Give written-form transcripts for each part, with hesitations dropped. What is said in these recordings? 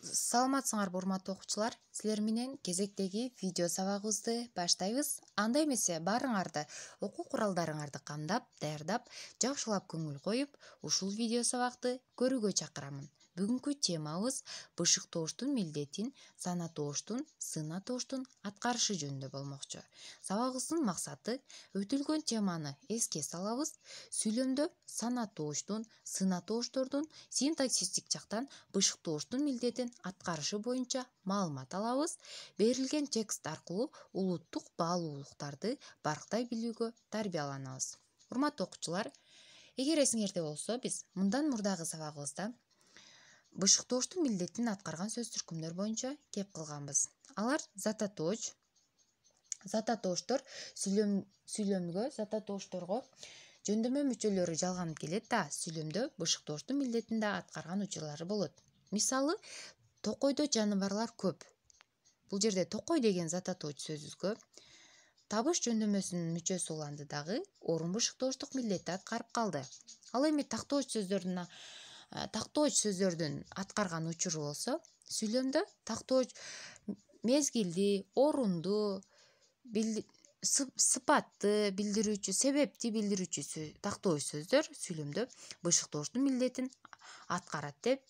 Саламатсыңарбы урматтуу окуучулар, силер менен кезектеги видео сабагыбызды баштайбыз. Анда эмесе баарыңарды окуу куралдарыңарды камдап, даярдап, жакшылап көңүл коюп, ушул видео сабакты көрүүгө чакырамын. Бүгүнкү темабыз бышыктооштун милдетин санатооштун, сынатооштун аткарышы жөнүндө болмокчу. Сабагыбыздын максаты өтүлгөн теманы эске салабыз. Сүйлөмдө санатооштун, сынатооштордун синтаксистик жактан бышыктооштун милдетин аткарышы боюнча маалымат алабыз. Берилген текст аркылуу улуттук баалуулуктарды барктай билүүгө тарбияланабыз. Урматтуу окуучулар, эгер эсиңерде болсо, биз мындан мурдагы сабагыбызда бышыктооштун милдетин аткарган сөз түркүмдөр боюнча кеп кылганбыз. Алар зататооштор зататоошторго жөндөмө мүчөлөрү жалганып келет да, сүйлөмдө бышыктооштун милдетин да аткарган учурлары болот. Мисалы, токойдо жаныбарлар көп. Бул жерде токой деген зататооч сөзүбүзгө табыш жөндөмөсүнүн мүчөсү уланды дагы, орун бышыктооштук милдетти аткарып калды. Ал эми тактооч сөздөрдүн аткарган учуру болсо, сүйлөмдө тактооч мезгилди, орунду, сыпатты билдирүүчү, себепти билдирүүчү тактооч сөздөр сүйлөмдө бышыктооштун милдетин аткарат деп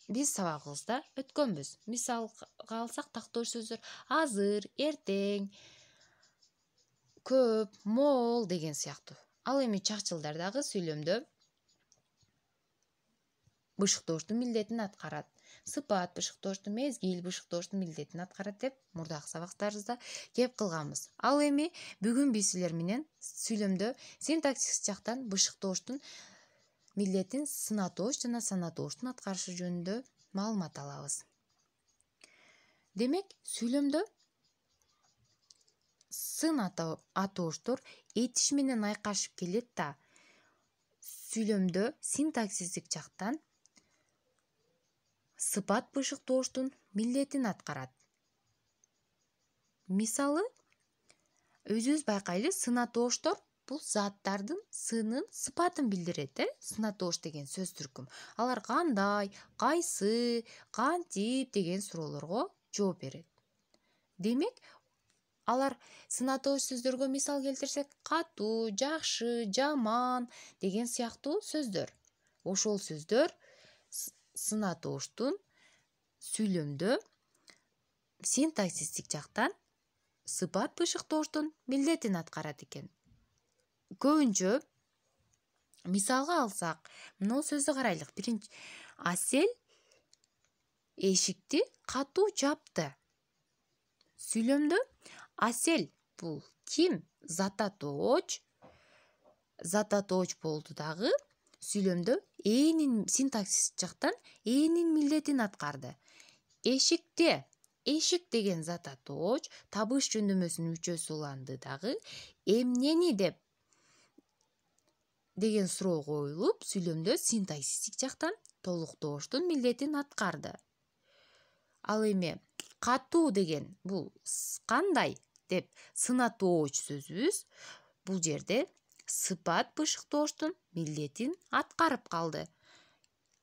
биз сабагыбызда өткөнбүз. Мисалга алсак, тактооч сөздөр азыр, эртең, көп, мол деген сыяктуу. Ал эми чакчылдар дагы сүйлөмдө бышыктооштун милдетин аткарат. Сыпат бышыктооштун, мезгил бышыктооштун милдетин аткарат деп мурдагы сабактарыбызда кеп кылганбыз. Ал эми бүгүн биз силер менен сүйлөмдө синтаксис жактан бышыктооштун милдетин сынатоош жана санатооштун аткарышы жөнүндө маалымат алабыз. Демек, сүйлөмдө сынатооштор этиш менен айкашып келет да, сүйлөмдө синтаксистик жактан сыпат бышыктооштун милдетин аткарат. Мисалы, өзүбүз байкайлы, сынатооштор бул заттардын сынын, сыпатын билдирет. Сынатоош деген сөз түркүм. Алар кандай, кайсы, кантип деген суроолорго жооп берет. Демек, алар сынатооч сөздөргө мисал келтирсек, катуу, жакшы, жаман деген сыяктуу сөздөр. Ошол сөздөр сынатооштун сүйлөмдө синтаксистик жактан сыпат бышыктооштун милдетин аткарат экен. Көбүнчө мисалга алсак, мына сөздү карайлык. Биринчи, Асель эшикти катуу жапты. Сүйлөмдө Асель бул ким? Зататооч болду дагы. Сүйлөмдө синтаксис жактан энин милдетин аткарды. Эшик деген зататооч табыш жөндөмөсүнүн мүчөсү уланды дагы, эмнени деген суроо коюлуп, сүйлөмдө синтаксистик жактан толуктооштун милдетин аткарды. Ал эми катуу деген бул кандай деп сынатооч сөзүбүз бул жерде сыпат бышыктооштун милдетин аткарып калды.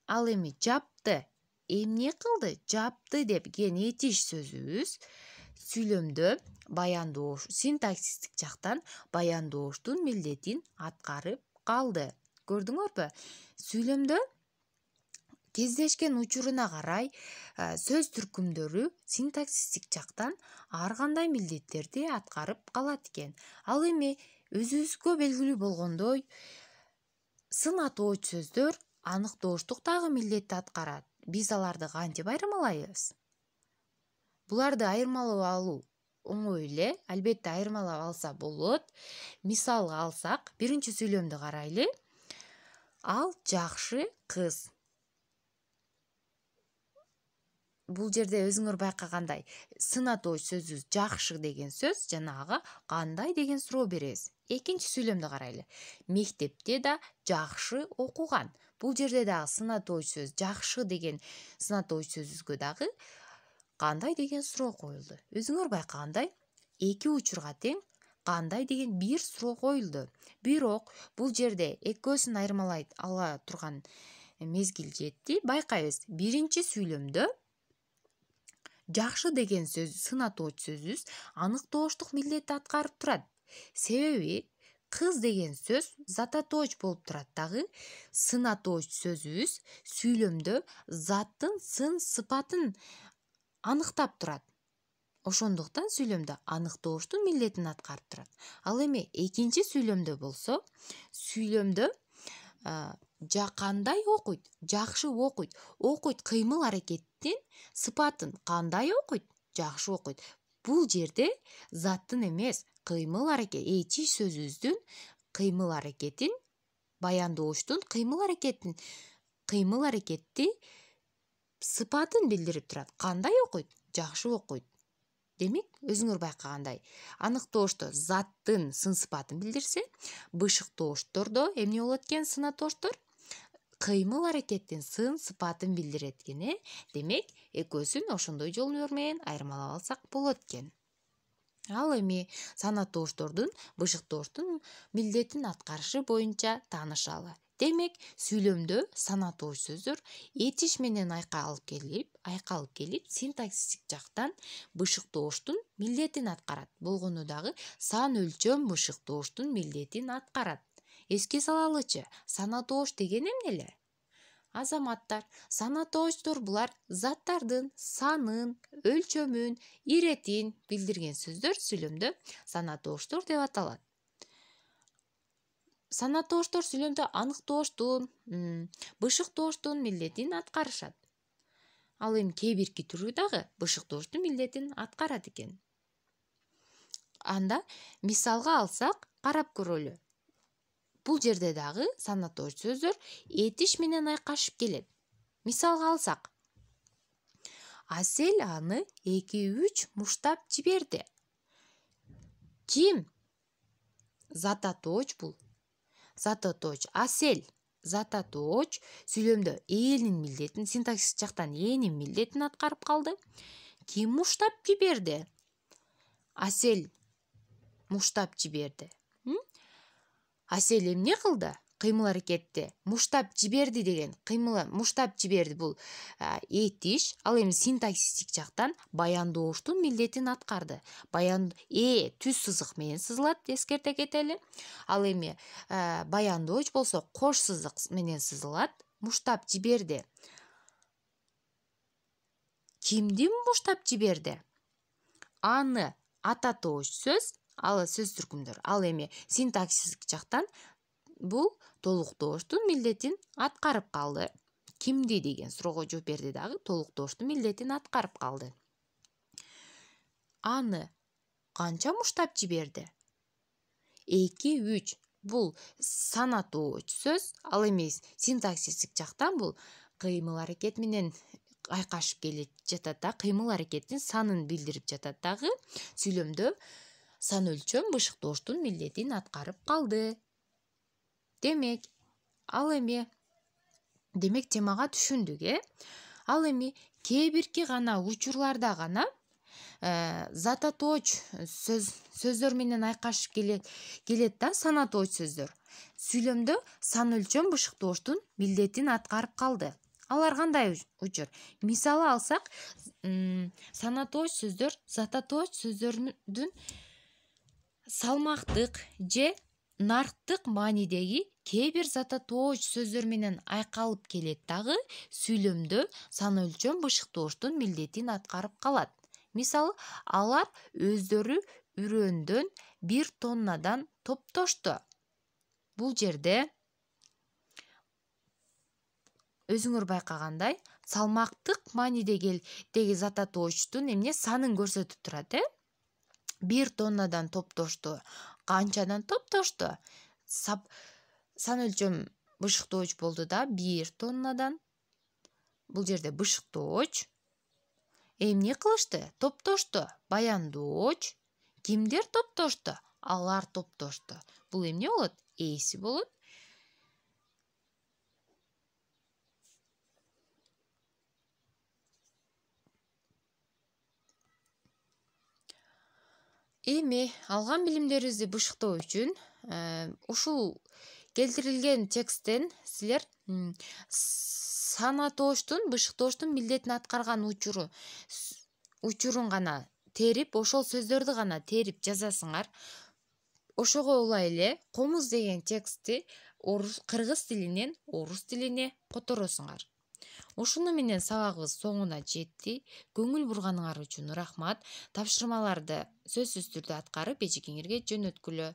Ал эми жапты, эмне кылды? Жапты деп кен этиш сөзүбүз сүйлөмдө синтаксистик жактан баяндооштун милдетин аткарып калды. Көрдүңөрбү? Сүйлөмдө кездешкен учуруна карай сөз түркүмдөрү синтаксистик жактан ар кандай милдеттерди аткарып калат экен. Ал эми өзүбүзгө белгилүү болгондой, сынатооч сөздөр аныктооштук дагы милдетти аткарат. Биз аларды кантип айырмалайбыз? Буларды айырмалап алуу оңой эле, албетте айырмалап алса болот. Мисалга алсак, биринчи сүйлөмдү карайлы. Ал жакшы кыз. Бул жерде өзүңөр байкагандай, сынатооч сөзүбүз жакшы деген сөз, жана ага кандай деген суроо беребиз. Экинчи сүйлөмдү карайлы. Мектепте да жакшы окуган. Бул жерде дагы сынатооч сөз, жакшы деген сынатооч сөзүбүзгө дагы кандай деген суроо коюлду. Өзүңөр байкагандай, эки учурга тең кандай деген бир суроо коюлду. Бирок бул жерде экөөсүн айырмалай ала турган мезгил жетти. Байкайбыз. Биринчи сүйлөмдө жакшы деген сөз сынатууч сөзүбүз аныктооштук милдетти аткарып турат. Себеби кыз деген сөз зататооч болуп турат дагы. Сынатооч сөзүбүз сүйлөмдө заттын сын сыпатын аныктап турат. Ошондуктан сүйлөмдө аныктооштун милдетин аткарып турат. Ал эми экинчи сүйлөмдө болсо, сүйлөмдө кандай окуйт, жакшы окуйт, кыймыл аракеттин сыпатын кандай окуйт, жакшы окуйт. Бул жерде заттын эмес, кыймыл аракет, эчи сөзүбүздүн кыймыл аракетин, баяндоочтун кыймыл аракетти сыпатын билдирип турат. Кандай окуйт, жакшы окуйт. Демек, өзүңөр байкагандай, аныктоошто заттын сын сыпатын билдирсе, бышыктооштордо эмне болот экен сынатооштор? Кыймыл аракеттин сын сыпатын билдирет экен. Демек, экөөсүн ошондой жолдор менен айырмалап алсак болот экен. Ал эми санатооштордун бышыктооштун милдетин аткарышы боюнча таанышалы. Демек, сүйлөмдө санатооч сөздөр этиш менен айкалып келип, синтаксистик жактан бышыктооштун милдетин аткарат. Болгону дагы сан өлчөм бышыктооштун милдетин аткарат. Эске салалычы, санатооч деген эмне эле? Азаматтар, санатоочтор булар заттардын санын, өлчөмүн, иретин билдирген сөздөр сүйлөмдө санатооштор деп аталат. Санатооштор сүйлөмдө аныктооштун, бышыктооштун милдетин аткарышат. Ал эми кээ бирки түрү дагы бышыктооштун милдетин аткарат экен. Анда мисалга алсак, карап көрөлү. Бул жерде дагы санатооч сөздөр этиш менен айкашып келет. Мисалга алсак, Асел аны 2-3 муштап жиберди. Ким? Зататооч бул. Зататооч Асел. Зататооч сүйлөмдө энин милдетин, синтаксис жактан энин милдетин аткарып калды. Ким муштап жиберди? Асел муштап жиберди. Асел эмне кылды? Кыймыл аракетти. Муштап жиберди деген кыймыл, муштап жиберди бул этиш. Ал эми синтаксистик жактан баяндооштун милдетин аткарды. Түз сызык менен сызылат, эскерте кетели. Ал эми баяндооч болсо кош сызык менен сызылат. Муштап жиберди. Кимди муштап жиберди? Аны ататооч сөз, ал сөз түркүмдөр. Ал эми синтаксистик жактан бул толуктооштун милдетин аткарып калды. Кимди деген суроого жооп берди дагы толуктооштун милдетин аткарып калды. Аны канча муштап жиберди? 2-3. Бул санатооч сөз. Ал эми синтаксистик жактан бул кыймыл аракет менен айкашып келип жатат да, кыймыл аракеттин санын билдирип жатат дагы. Сүйлөмдө сан өлчөм бышыктооштун милдетин аткарып калды. Демек темага түшүндүк, Ал эми кээ бирки гана учурларда гана зататооч сөздөр менен айкашып келет да санатооч сөздөр. Сүйлөмдө сан өлчөм бышыктооштун милдетин аткарып калды. Алар кандай учур? Мисалы алсак, санатооч сөздөр зататооч сөздөрдүн салмактык же нарктык маанидеги кээ бир зататооч сөздөр менен айкалып келет дагы сүйлөмдө сан өлчөм бышыктооштун милдетин аткарып калат. Мисалы, алар өздөрү үрөндөн 1 тоннадан топтошту. Бул жерде өзүңөр байкагандай, салмактык маанидеги зататоочтун эмне санын көрсөтүп турат, 1 тоннадан топтошту. Канчадан топтошту? Сан өлчөм бышыктооч болду да 1 тоннадан. Бул жерде бышыктооч эмне кылышты? Топтошту. Баяндооч. Кимдер топтошту? Алар топтошту. Бул эмне болот? Эси болот. Эми алган билимдерибизди бышыктоо үчүн ушул келтирилген тексттен силер санатооштун бышыктооштун милдетин аткарган учурун гана терип, ошол сөздөрдү гана терип жазасыңар. Ошого улай эле комуз деген текстти кыргыз тилинен орус тилине которосуңар. Ушуну менен сабагыбыз соңуна жетти. Көңүл бурганыңар үчүн рахмат. Тапшырмаларды сөзсүз түрдө аткарып, эчигиңерге жөнөткүлө.